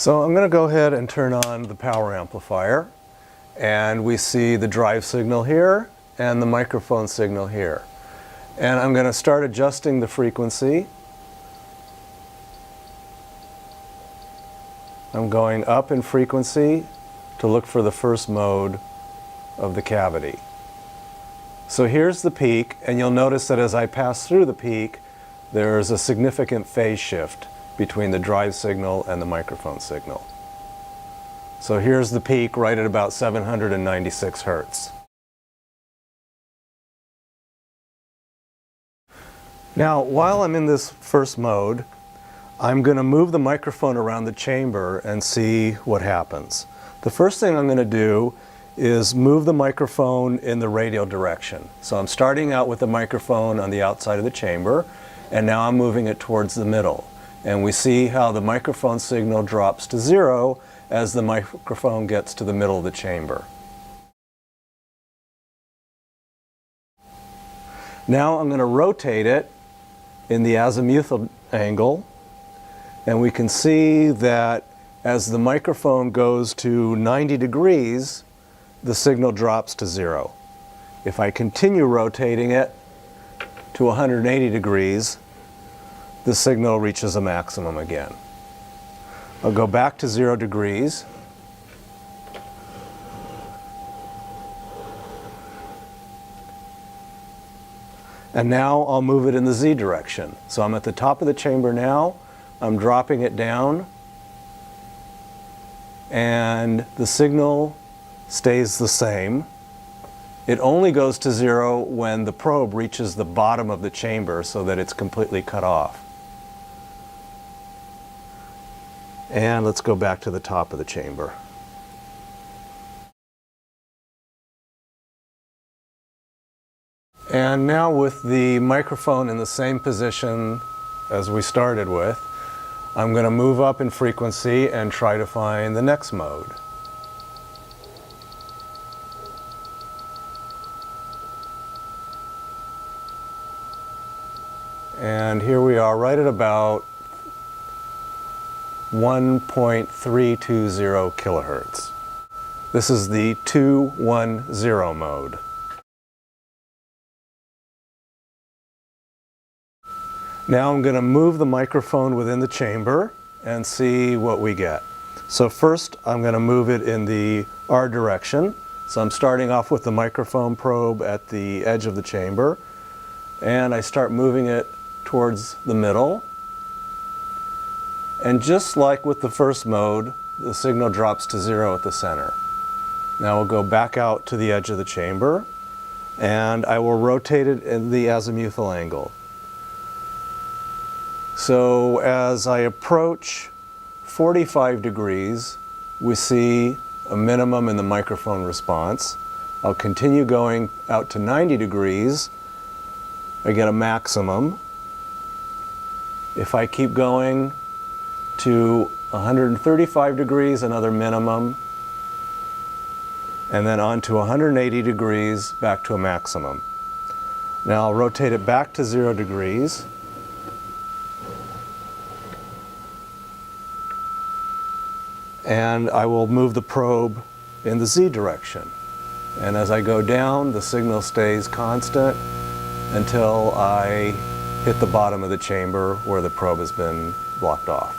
So I'm going to go ahead and turn on the power amplifier, and we see the drive signal here and the microphone signal here. And I'm going to start adjusting the frequency. I'm going up in frequency to look for the first mode of the cavity. So here's the peak, and you'll notice that as I pass through the peak, there's a significant phase shift between the drive signal and the microphone signal. So here's the peak right at about 796 Hertz. Now, while I'm in this first mode, I'm going to move the microphone around the chamber and see what happens. The first thing I'm going to do is move the microphone in the radial direction. So I'm starting out with the microphone on the outside of the chamber, and now I'm moving it towards the middle. And we see how the microphone signal drops to 0 as the microphone gets to the middle of the chamber. Now I'm going to rotate it in the azimuthal angle, and we can see that as the microphone goes to 90 degrees, the signal drops to 0. If I continue rotating it to 180 degrees, the signal reaches a maximum again. I'll go back to 0 degrees. And now I'll move it in the Z direction. So I'm at the top of the chamber now. I'm dropping it down, and the signal stays the same. It only goes to 0 when the probe reaches the bottom of the chamber so that it's completely cut off. And let's go back to the top of the chamber. And now with the microphone in the same position as we started with, I'm going to move up in frequency and try to find the next mode. And here we are right at about 1.320 kilohertz. This is the 210 mode. Now I'm going to move the microphone within the chamber and see what we get. So first I'm going to move it in the R direction. So I'm starting off with the microphone probe at the edge of the chamber, and I start moving it towards the middle. And just like with the first mode, the signal drops to 0 at the center. Now we'll go back out to the edge of the chamber, and I will rotate it in the azimuthal angle. So as I approach 45 degrees, we see a minimum in the microphone response. I'll continue going out to 90 degrees. I get a maximum. If I keep going to 135 degrees, another minimum, and then on to 180 degrees, back to a maximum. Now I'll rotate it back to 0 degrees. And I will move the probe in the Z direction. And as I go down, the signal stays constant until I hit the bottom of the chamber where the probe has been blocked off.